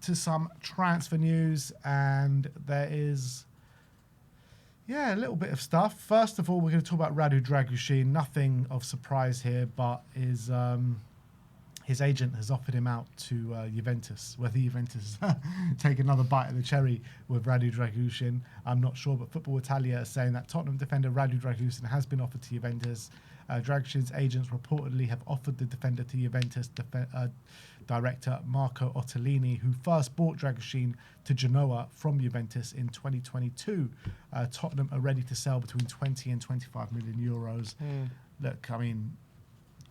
To some transfer news, and there is a little bit of stuff. First of all, we're going to talk about Radu Dragusin. Nothing of surprise here, but his agent has offered him out to Juventus. Whether Juventus take another bite of the cherry with Radu Dragusin, I'm not sure, but Football Italia is saying that Tottenham defender Radu Dragusin has been offered to Juventus. Dragusin's agents reportedly have offered the defender to Juventus director Marco Ottolini, who first bought Dragusin to Genoa from Juventus in 2022. Tottenham are ready to sell between 20 and 25 million euros. Look, I mean,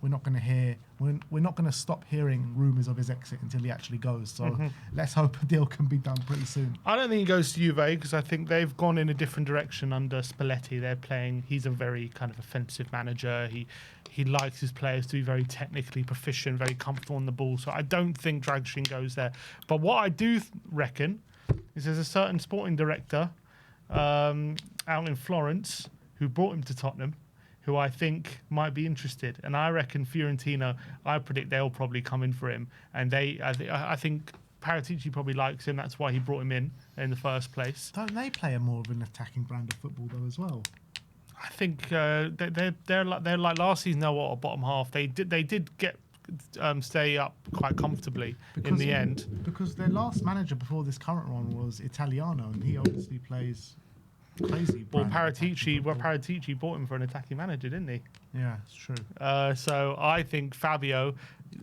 we're not going to stop hearing rumours of his exit until he actually goes. So let's hope a deal can be done pretty soon. I don't think he goes to Juve because I think they've gone in a different direction under Spalletti. He's a very kind of offensive manager. He likes his players to be very technically proficient, very comfortable on the ball. So I don't think Dragusin goes there. But what I do reckon is there's a certain sporting director out in Florence who brought him to Tottenham, who I think might be interested. And I reckon Fiorentina, I predict they'll probably come in for him. And I think Paratici probably likes him. That's why he brought him in the first place. Don't they play a more of an attacking brand of football, though, as well? I think they're like last season, they were bottom half. They did get stay up quite comfortably in the end. Because their last manager before this current one was Italiano, and he obviously plays... crazy. Well, Paratici bought him for an attacking manager, didn't he? Yeah, it's true. So I think Fabio.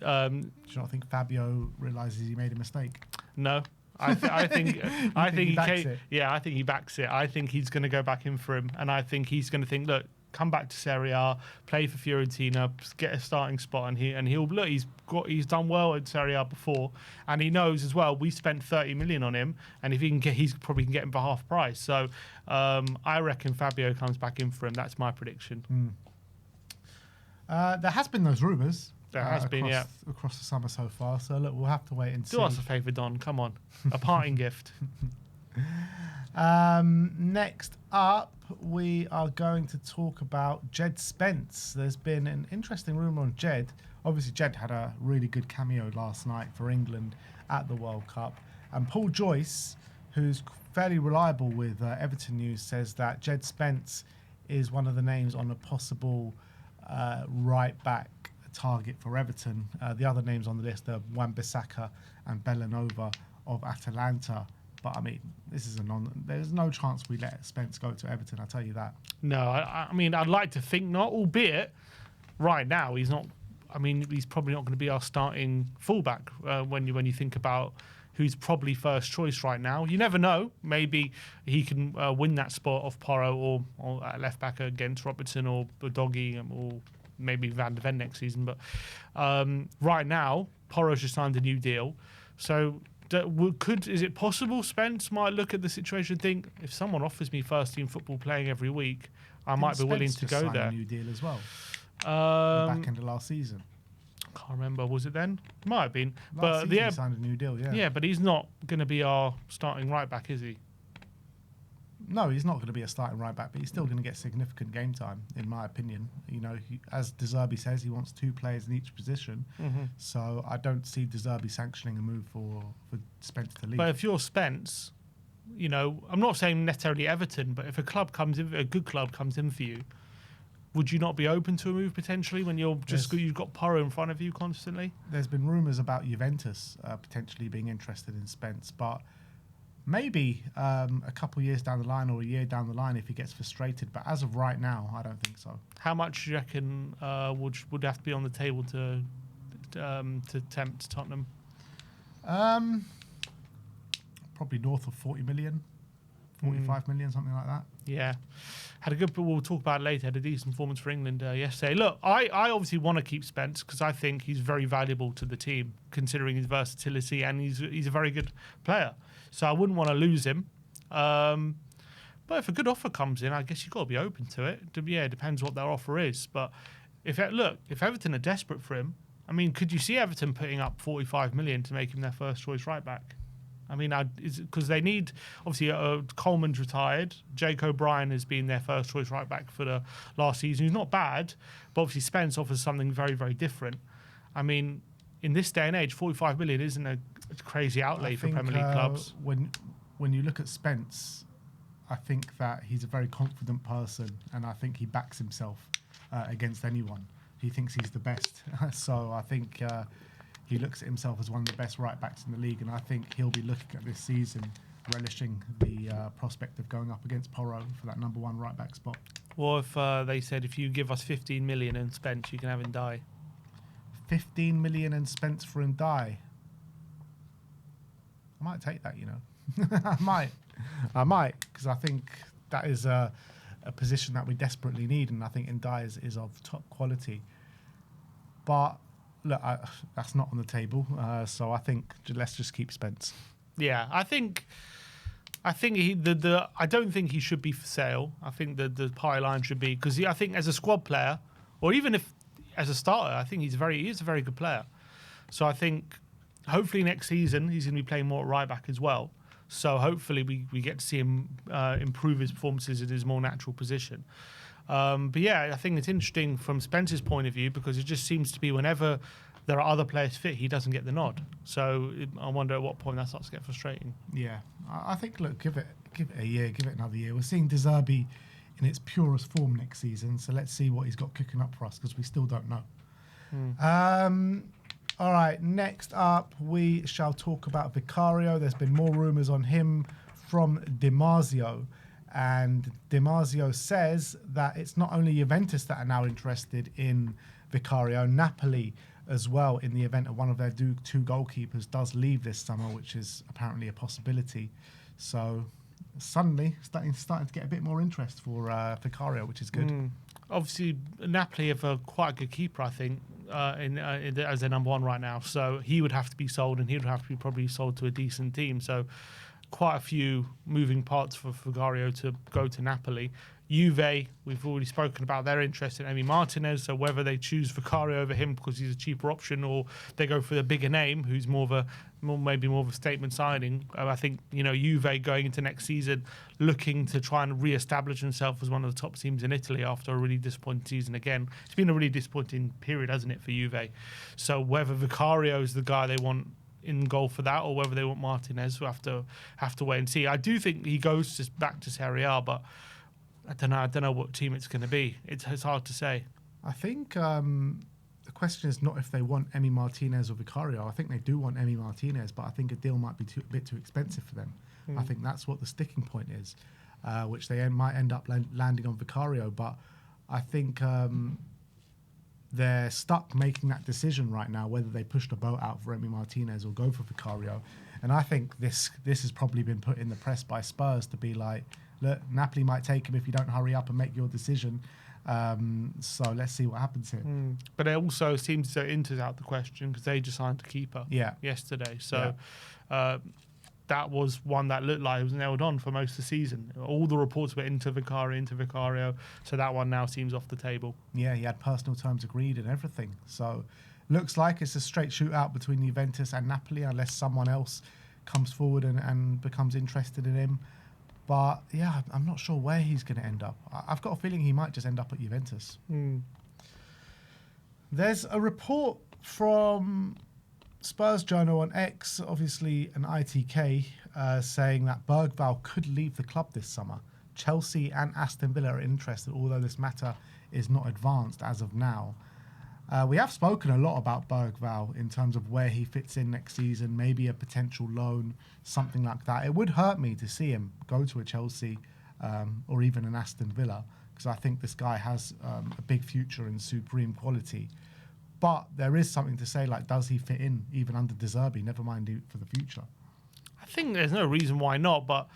Do you not think Fabio realizes he made a mistake? No, I think he backs it. Yeah, I think he backs it. I think he's going to go back in for him, and I think he's going to think, look, come back to Serie A, play for Fiorentina, get a starting spot, and he'll look. He's done well at Serie A before, and he knows as well. We spent 30 million on him, and if he can get, he's probably can get him for half price. So I reckon Fabio comes back in for him. That's my prediction. There has been those rumours. There has been, across the summer so far. So look, we'll have to wait and see. Do us a favour, Don. Come on, a parting gift. Next up, we are going to talk about Jed Spence. There's been an interesting rumour on Jed. Obviously, Jed had a really good cameo last night for England at the World Cup. And Paul Joyce, who's fairly reliable with Everton news, says that Jed Spence is one of the names on a possible right-back target for Everton. The other names on the list are Wan-Bissaka and Bellanova of Atalanta. But I mean, this is there's no chance we let Spence go to Everton, I'll tell you that. No, I mean, I'd like to think not, albeit right now he's not. I mean, he's probably not going to be our starting fullback when you think about who's probably first choice right now. You never know. Maybe he can win that spot off Porro or at left back against Robertson or Doggy or maybe Van de Ven next season. But right now, Porro's just signed a new deal, so. Is it possible Spence might look at the situation and think, if someone offers me first team football playing every week, I might be willing to go there. A new deal as well. Back end of last season. Can't remember. Was it then? Might have been. Last season he signed a new deal. Yeah. Yeah, but he's not going to be our starting right back, is he? No, he's not going to be a starting right back, but he's still going to get significant game time, in my opinion. You know, as De Zerbi says, he wants two players in each position. So I don't see De Zerbi sanctioning a move for Spence to leave. But if you're Spence, you know, I'm not saying necessarily Everton, but if a good club comes in for you, would you not be open to a move potentially when you've got Porro in front of you constantly? There's been rumours about Juventus potentially being interested in Spence, but maybe a couple of years down the line or a year down the line if he gets frustrated. But as of right now, I don't think so. How much do you reckon would have to be on the table to tempt Tottenham? Probably north of 40 million, 45 million, something like that. Yeah. Had a good, but we'll talk about it later. Had a decent performance for England yesterday. Look, I obviously want to keep Spence because I think he's very valuable to the team, considering his versatility, and he's a very good player. So I wouldn't want to lose him. But if a good offer comes in, I guess you've got to be open to it. Yeah, it depends what their offer is. But if Everton are desperate for him, I mean, could you see Everton putting up 45 million to make him their first choice right back? I mean, because they need, obviously, Coleman's retired. Jake O'Brien has been their first choice right back for the last season. He's not bad, but obviously Spence offers something very, very different. I mean, in this day and age, 45 million isn't a crazy outlay for Premier League clubs. When you look at Spence, I think that he's a very confident person, and I think he backs himself against anyone. He thinks he's the best. So I think he looks at himself as one of the best right-backs in the league, and I think he'll be looking at this season relishing the prospect of going up against Porro for that number 1 right-back spot. Or if they said, if you give us 15 million and Spence, you can have him die. 15 million and Spence for Ndiaye. I might take that, you know. I might, because I think that is a position that we desperately need, and I think Ndiaye is of top quality. But look, that's not on the table, so I think let's just keep Spence. Yeah, I think I don't think he should be for sale. I think the pie line should be, because I think as a squad player, or even if as a starter, I think he is a very good player. So I think hopefully next season he's going to be playing more at right back as well. So hopefully we get to see him improve his performances in his more natural position. But yeah, I think it's interesting from Spence's point of view, because it just seems to be whenever there are other players fit, he doesn't get the nod. So I wonder at what point that starts to get frustrating. Yeah, I think, look, give it a year, give it another year. We're seeing De Zerbi in its purest form next season, so let's see what he's got cooking up for us, because we still don't know. All right, next up, we shall talk about Vicario. There's been more rumours on him from DiMarzio, and DiMarzio says that it's not only Juventus that are now interested in Vicario, Napoli as well, in the event of one of their 2 goalkeepers does leave this summer, which is apparently a possibility. So suddenly starting to get a bit more interest for Vicario, which is good. Obviously, Napoli have quite a good keeper, I think, as their number 1 right now. So he would have to be sold, and he would have to be probably sold to a decent team. So quite a few moving parts for Vicario to go to Napoli. Juve, we've already spoken about their interest in Emi Martinez, so whether they choose Vicario over him because he's a cheaper option, or they go for the bigger name who's maybe more of a statement signing. I think, Juve going into next season looking to try and re-establish himself as one of the top teams in Italy after a really disappointing season again. It's been a really disappointing period, hasn't it, for Juve? So whether Vicario is the guy they want in goal for that, or whether they want Martinez, we'll have to wait and see. I do think he goes back to Serie A, but I don't know what team it's going to be. It's hard to say. I think the question is not if they want Emi Martinez or Vicario. I think they do want Emi Martinez, but I think a deal might be a bit too expensive for them. I think that's what the sticking point is, which they might end up landing on Vicario. But I think they're stuck making that decision right now, whether they push the boat out for Emi Martinez or go for Vicario. And I think this has probably been put in the press by Spurs to be like, look, Napoli might take him if you don't hurry up and make your decision. So let's see what happens here. But it also seems that Inter's out the question, because they just signed a keeper yesterday. So that was one that looked like it was nailed on for most of the season. All the reports were into Vicario. So that one now seems off the table. Yeah, he had personal terms agreed and everything. So looks like it's a straight shootout between Juventus and Napoli, unless someone else comes forward and becomes interested in him. But yeah, I'm not sure where he's going to end up. I've got a feeling he might just end up at Juventus. There's a report from Spurs Journal on X, obviously an ITK, saying that Bergvall could leave the club this summer. Chelsea and Aston Villa are interested, although this matter is not advanced as of now. We have spoken a lot about Bergvall in terms of where he fits in next season, maybe a potential loan, something like that. It would hurt me to see him go to a Chelsea or even an Aston Villa, because I think this guy has a big future and supreme quality. But there is something to say, like, does he fit in even under De Zerbi, never mind for the future? I think there's no reason why not, but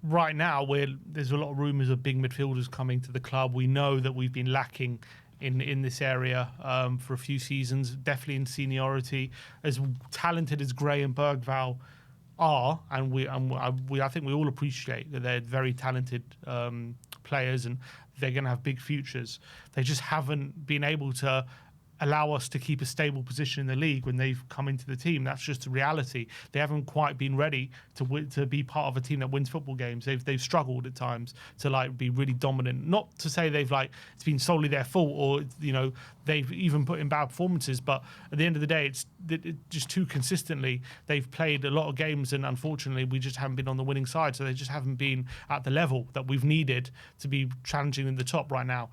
right now there's a lot of rumours of big midfielders coming to the club. We know that we've been lacking in this area for a few seasons, definitely in seniority. As talented as Gray and Bergvall are, and I think we all appreciate that they're very talented players and they're going to have big futures. They just haven't been able to allow us to keep a stable position in the league when they've come into the team. That's just a reality. They haven't quite been ready to be part of a team that wins football games. They've struggled at times to be really dominant. Not to say it's been solely their fault, or they've even put in bad performances, but at the end of the day, it's just too consistently. They've played a lot of games, and unfortunately, we just haven't been on the winning side. So they just haven't been at the level that we've needed to be challenging in the top right now.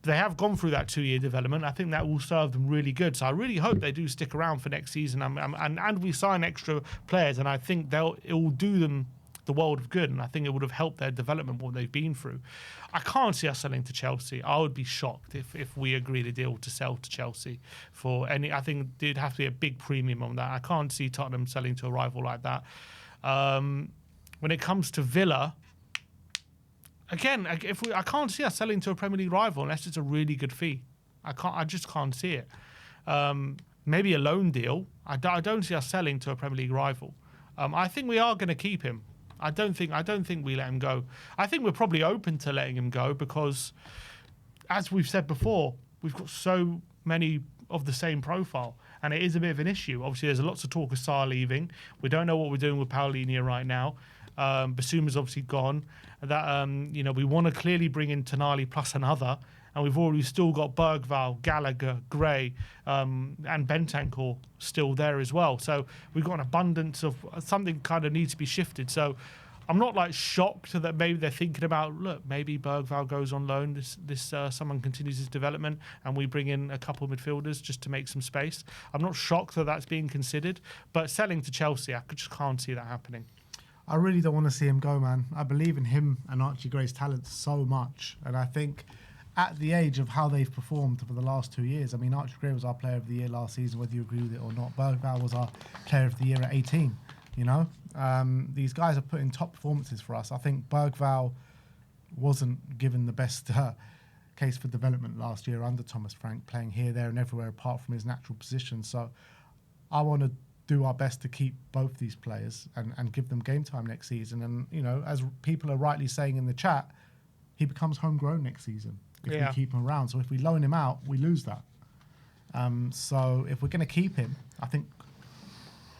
They have gone through that 2-year development. I think that will serve them really good. So I really hope they do stick around for next season, and we sign extra players, and I think it will do them the world of good, and I think it would have helped their development, what they've been through. I can't see us selling to Chelsea. I would be shocked if we agreed a deal to sell to Chelsea for any. I think there'd have to be a big premium on that. I can't see Tottenham selling to a rival like that. When it comes to Villa, again, I can't see us selling to a Premier League rival unless it's a really good fee. I just can't see it. Maybe a loan deal. I don't see us selling to a Premier League rival. I think we are going to keep him. I don't think we let him go. I think we're probably open to letting him go because, as we've said before, we've got so many of the same profile, and it is a bit of an issue. Obviously, there's lots of talk of Sarr leaving. We don't know what we're doing with Paulinho right now. Basuma's obviously gone. That we want to clearly bring in Tonali plus another, and we've still got Bergvall, Gallagher, Gray, and Bentancur still there as well. So we've got an abundance of something kind of needs to be shifted. So I'm not like shocked that maybe they're thinking about, look, maybe Bergvall goes on loan. Someone continues his development, and we bring in a couple of midfielders just to make some space. I'm not shocked that that's being considered, but selling to Chelsea, I just can't see that happening. I really don't want to see him go, man. I believe in him and Archie Gray's talent so much, and I think at the age of how they've performed for the last 2 years, I mean, Archie Gray was our player of the year last season, whether you agree with it or not. Bergvall was our player of the year at 18, These guys are putting top performances for us. I think Bergvall wasn't given the best case for development last year under Thomas Frank, playing here, there and everywhere apart from his natural position. So I want to do our best to keep both these players and give them game time next season. And, as people are rightly saying in the chat, he becomes homegrown next season if we keep him around. So if we loan him out, we lose that. So if we're going to keep him, I think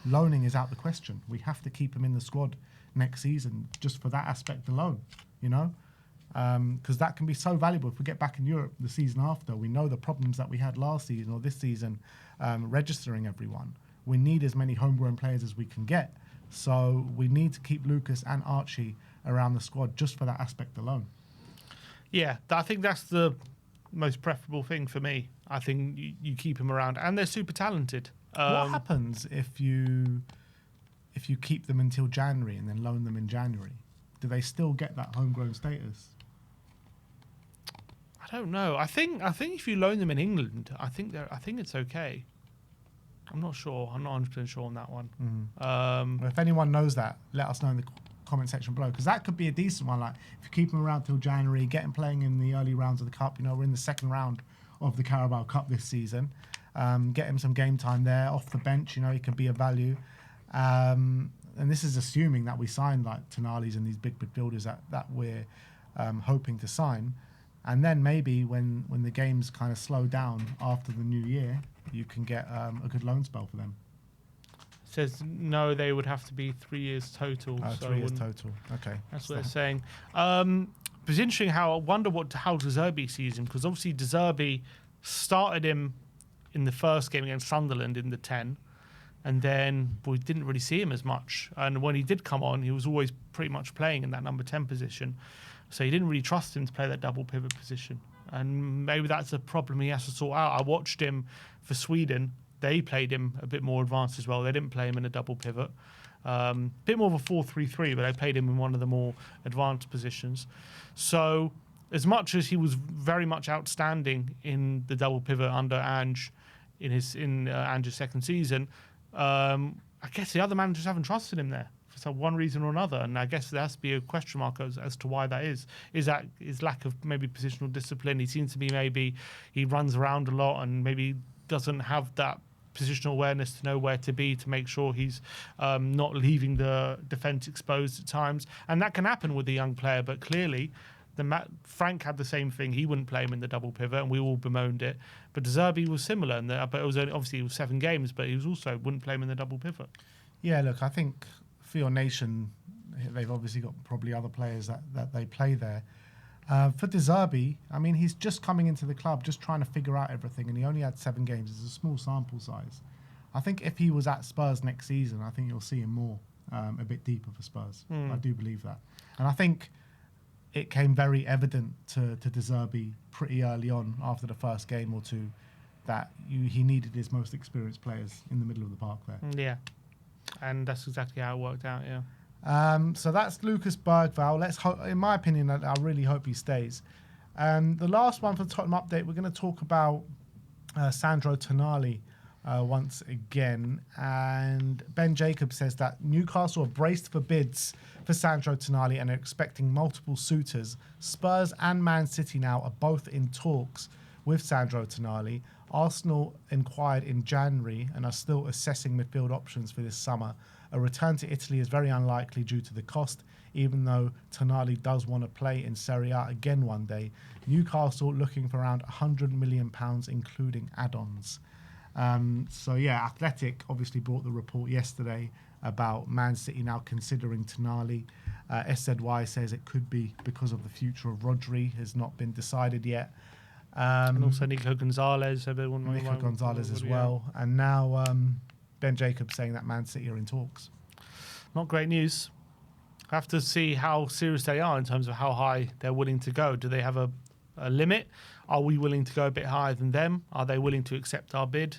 loaning is out the question. We have to keep him in the squad next season just for that aspect alone, because that can be so valuable. If we get back in Europe the season after, we know the problems that we had last season or this season registering everyone. We need as many homegrown players as we can get. So we need to keep Lucas and Archie around the squad just for that aspect alone. Yeah, I think that's the most preferable thing for me. I think you keep them around, and they're super talented. What happens if you keep them until January and then loan them in January? Do they still get that homegrown status? I don't know. I think if you loan them in England, I think it's okay. I'm not sure. I'm not 100% sure on that one. Well, if anyone knows that, let us know in the comment section below, because that could be a decent one. Like if you keep him around till January, get him playing in the early rounds of the cup. We're in the second round of the Carabao Cup this season. Get him some game time there off the bench. He could be a value. And this is assuming that we sign like Tonali's and these big midfielders that we're hoping to sign. And then maybe when the games kind of slow down after the new year, you can get a good loan spell for them. Says no, they would have to be 3 years total. So 3 years total. Okay, that's what they're saying. It's interesting how De Zerbi sees him, because obviously De Zerbi started him in the first game against Sunderland in the 10, and then we didn't really see him as much. And when he did come on, he was always pretty much playing in that number 10 position. So he didn't really trust him to play that double pivot position. And maybe that's a problem he has to sort out. I watched him for Sweden. They played him a bit more advanced as well. They didn't play him in a double pivot. Bit more of a 4-3-3, but they played him in one of the more advanced positions. So as much as he was very much outstanding in the double pivot under Ange in Ange's second season, I guess the other managers haven't trusted him there for some one reason or another. And I guess there has to be a question mark as to why that is. Is that his lack of maybe positional discipline? He seems to be maybe he runs around a lot and maybe doesn't have that positional awareness to know where to be to make sure he's not leaving the defence exposed at times. And that can happen with a young player, but clearly Frank had the same thing. He wouldn't play him in the double pivot, and we all bemoaned it. But De Zerbi was similar, but it was obviously it was 7 games, but he was also wouldn't play him in the double pivot. Yeah, look, I think for your nation, they've obviously got probably other players that they play there. For De Zerbi, I mean, he's just coming into the club, just trying to figure out everything, and he only had 7 games. It's a small sample size. I think if he was at Spurs next season, I think you'll see him more, a bit deeper for Spurs. I do believe that. And I think it came very evident to De Zerbi pretty early on, after the first game or two, that he needed his most experienced players in the middle of the park there. Yeah, and that's exactly how it worked out, yeah. So that's Lucas Bergvall. Let's hope, in my opinion, I really hope he stays. The last one for the Tottenham update, we're going to talk about Sandro Tonali once again. And Ben Jacobs says that Newcastle are braced for bids for Sandro Tonali and are expecting multiple suitors. Spurs and Man City now are both in talks with Sandro Tonali. Arsenal inquired in January and are still assessing midfield options for this summer. A return to Italy is very unlikely due to the cost, even though Tonali does want to play in Serie A again one day. Newcastle looking for around £100 million, including add-ons. So yeah, Athletic obviously brought the report yesterday about Man City now considering Tonali. SZY says it could be because of the future of Rodri has not been decided yet. And also Nico Gonzalez. Nico Gonzalez as well. And now Ben Jacobs saying that Man City are in talks. Not great news. Have to see how serious they are in terms of how high they're willing to go. Do they have a limit? Are we willing to go a bit higher than them? Are they willing to accept our bid?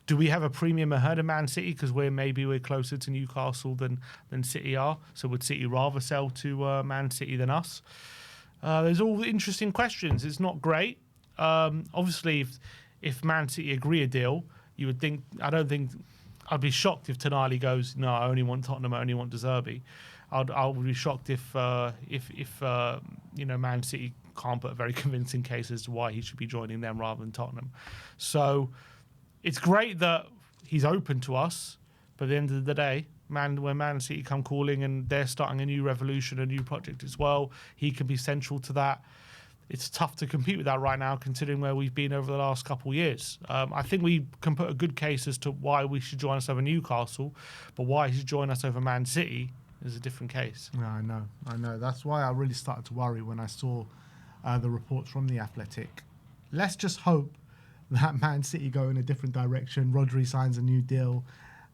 Do we have a premium ahead of Man City because we're closer to Newcastle than City are? So would City rather sell to Man City than us? There's all interesting questions. It's not great. Obviously, if Man City agree a deal, you would think. I'd be shocked if Tonali goes, no, I only want Tottenham, I only want De Zerbi. I would be shocked if Man City can't put a very convincing case as to why he should be joining them rather than Tottenham. So it's great that he's open to us, but at the end of the day, when Man City come calling and they're starting a new revolution, a new project as well, he can be central to that. It's tough to compete with that right now, considering where we've been over the last couple of years. I think we can put a good case as to why we should join us over Newcastle, but why he should join us over Man City is a different case. Yeah, I know. That's why I really started to worry when I saw the reports from The Athletic. Let's just hope that Man City go in a different direction. Rodri signs a new deal.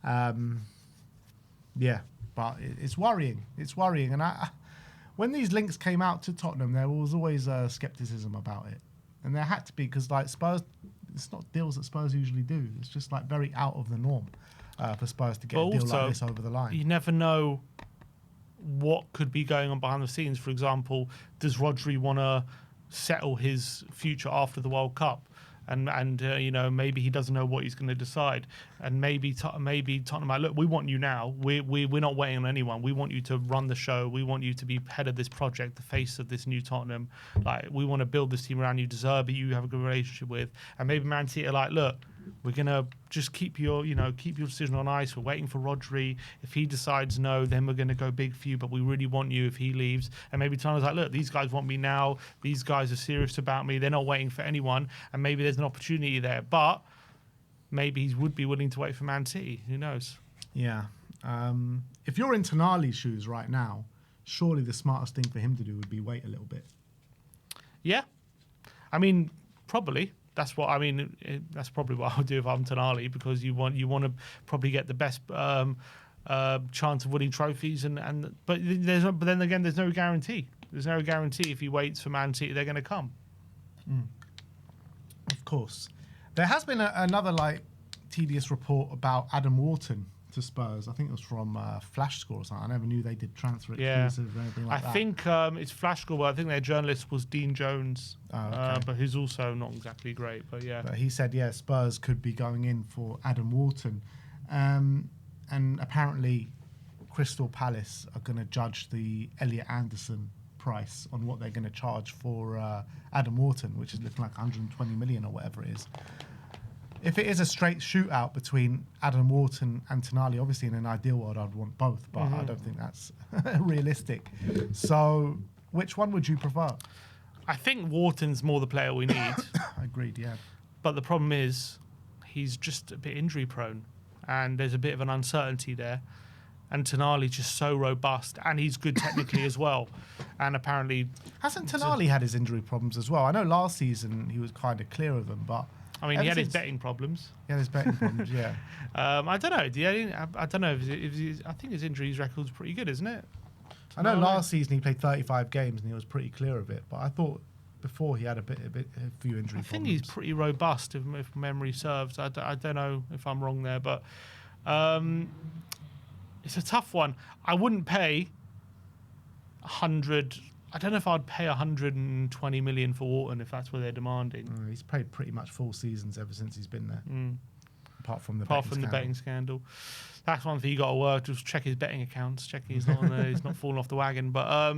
Yeah, but it's worrying. It's worrying. And when these links came out to Tottenham, there was always scepticism about it. And there had to be, because like Spurs, it's not deals that Spurs usually do. It's just like very out of the norm for Spurs to get a deal like this over the line. You never know what could be going on behind the scenes. For example, does Rodri want to settle his future after the World Cup? And maybe he doesn't know what he's going to decide, and maybe Tottenham might look. We want you now. We're not waiting on anyone. We want you to run the show. We want you to be head of this project, the face of this new Tottenham. Like, we want to build this team around you. Deserve it. You have a good relationship with, and maybe Man City are like, look, we're gonna just keep your decision on ice. We're waiting for Rodri. If he decides no, then we're gonna go big for you. But we really want you if he leaves. And maybe Tottenham's like, look, these guys want me now. These guys are serious about me. They're not waiting for anyone. And maybe there's an opportunity there. But maybe he would be willing to wait for Man City. Who knows? Yeah. If you're in Tonali's shoes right now, surely the smartest thing for him to do would be wait a little bit. Yeah. I mean, probably. That's probably what I would do if I'm Tonali, because you want to probably get the best chance of winning trophies, but then again, there's no guarantee. There's no guarantee if he waits for Man City, they're going to come. Of course, there has been another tedious report about Adam Wharton to Spurs. I think it was from Flash Score or something. I never knew they did transfer exclusive or anything like that. I think it's Flash Score, but I think their journalist was Dean Jones, but who's also not exactly great. But yeah, but he said Spurs could be going in for Adam Wharton, and apparently Crystal Palace are going to judge the Elliot Anderson price on what they're going to charge for Adam Wharton, which is looking like 120 million or whatever it is. If it is a straight shootout between Adam Wharton and Tonali, obviously in an ideal world I'd want both, but I don't think that's realistic. So which one would you prefer? I think Wharton's more the player we need. Agreed, yeah. But the problem is he's just a bit injury prone, and there's a bit of an uncertainty there. And Tonali's just so robust, and he's good technically as well. And apparently, hasn't Tonali had his injury problems as well? I know last season he was kind of clear of them, but I mean, he had his betting problems. He had his betting problems, yeah. I don't know. I don't know if I think his injuries record's pretty good, isn't it? I know last season he played 35 games and he was pretty clear of it, but I thought before he had a few injury problems. I think he's pretty robust, if memory serves. I don't know if I'm wrong there, but it's a tough one. I wouldn't pay 100. I don't know if I'd pay 120 million for Wharton if that's what they're demanding. He's played pretty much full seasons ever since he's been there. Apart from the betting scandal. That's one thing you got to work. Just check his betting accounts. Check he's not he's not falling off the wagon. But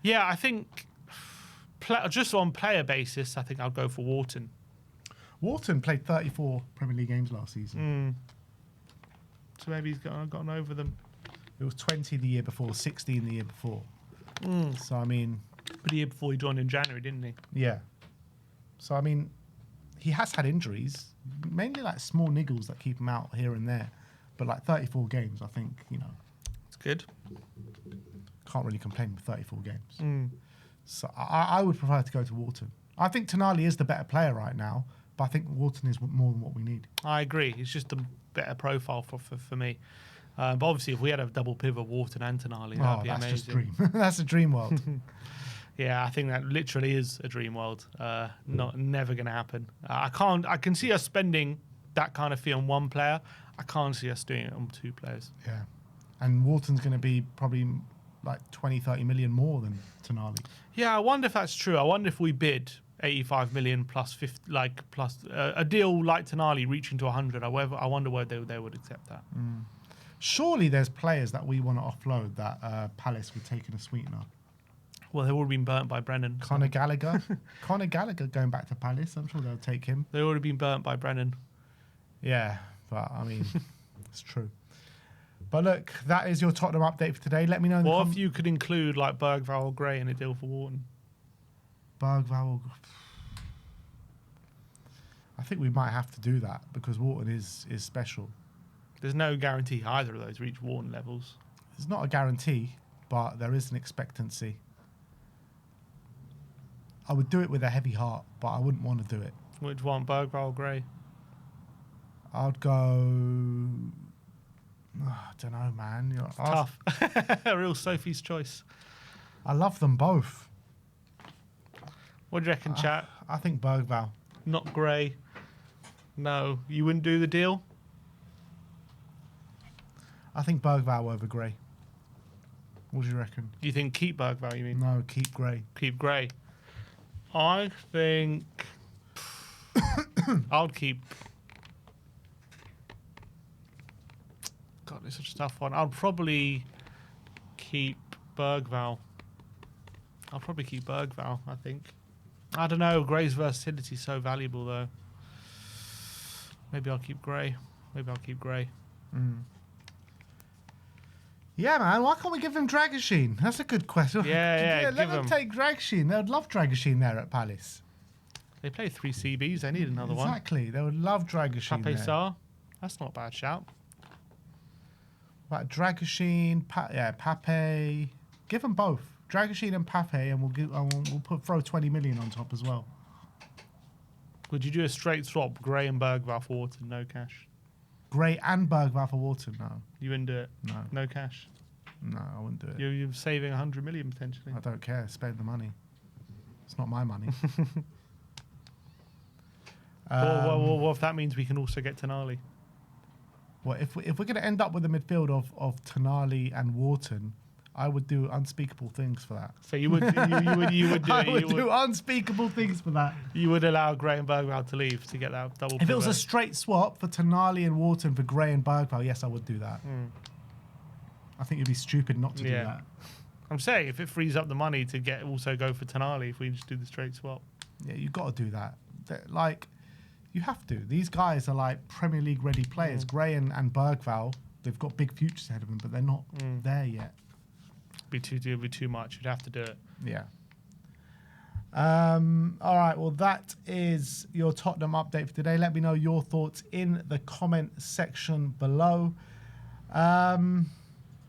yeah, I think just on player basis, I think I'll go for Wharton. Wharton played 34 Premier League games last season. So maybe he's gotten over them. It was 20 the year before, 16 the year before. So, I mean... But the year before he joined in January, didn't he? Yeah. So, I mean, he has had injuries, mainly like small niggles that keep him out here and there. But like 34 games, I think, it's good. Can't really complain with 34 games. So, I would prefer to go to Wharton. I think Tonali is the better player right now, but I think Wharton is more than what we need. I agree. It's just a better profile for me. But obviously, if we had a double pivot, Wharton and Tonali, that'd be amazing. Just dream. That's a dream world. Yeah, I think that literally is a dream world. Never going to happen. I can see us spending that kind of fee on one player. I can't see us doing it on two players. Yeah, and Wharton's going to be probably like 20, 30 million more than Tonali. Yeah, I wonder if that's true. I wonder if we bid 85 million plus 50, plus a deal like Tonali reaching to 100. I wonder whether they would accept that. Surely there's players that we want to offload that Palace would take in a sweetener. Well, they've already been burnt by Brennan. Conor Gallagher. Conor Gallagher going back to Palace. I'm sure they'll take him. They've already been burnt by Brennan. Yeah, but I mean, it's true. But look, that is your Tottenham update for today. Let me know. What if you could include like Bergvall or Gray in a deal for Wharton? Bergvall. I think we might have to do that because Wharton is special. There's no guarantee either of those reach Wharton levels. It's not a guarantee, but there is an expectancy. I would do it with a heavy heart, but I wouldn't want to do it. Which one, Bergvall or Gray? I'd go... I don't know, man. Tough. A real Sophie's choice. I love them both. What do you reckon, chat? I think Bergvall. Not Gray. No. You wouldn't do the deal? I think Bergvall over Gray. What do you reckon? You think keep Bergvall, you mean? No, keep Gray. Keep Gray. I think... I'll keep... God, it's such a tough one. I'll probably keep Bergvall. I think. I don't know. Gray's versatility is so valuable, though. Maybe I'll keep Gray. Yeah, man. Why can't we give him Dragusin? That's a good question. Yeah. Let them take Dragusin. They would love Dragusin there at Palace. They play 3 CBs. They need another one. Exactly. They would love Dragusin there. Pape Sarr. That's not a bad shout. Right, Dragusin, Pape. Give them both. Dragusin and Pape, and we'll throw 20 million on top as well. Would you do a straight swap, Gray and Bergvall for Wharton, no cash? Gray and Bergvall for Wharton, no. You wouldn't do it? No. No cash? No, I wouldn't do it. You're saving 100 million potentially. I don't care. Spend the money. It's not my money. What if that means we can also get Tonali? Well, if we're going to end up with a midfield of Tonali and Wharton, I would do unspeakable things for that. So you would do I would do unspeakable things for that. You would allow Gray and Bergvall to leave to get that double. If it was a straight swap for Tonali and Wharton for Gray and Bergvall, yes, I would do that. I think it'd be stupid not to do that. I'm saying if it frees up the money to also go for Tonali, if we just do the straight swap. Yeah, you've got to do that. You have to. These guys are like Premier League ready players. Gray and Bergvall, they've got big futures ahead of them, but they're not there yet. It'd be too much. You'd have to do it. Yeah. All right. Well, that is your Tottenham update for today. Let me know your thoughts in the comment section below.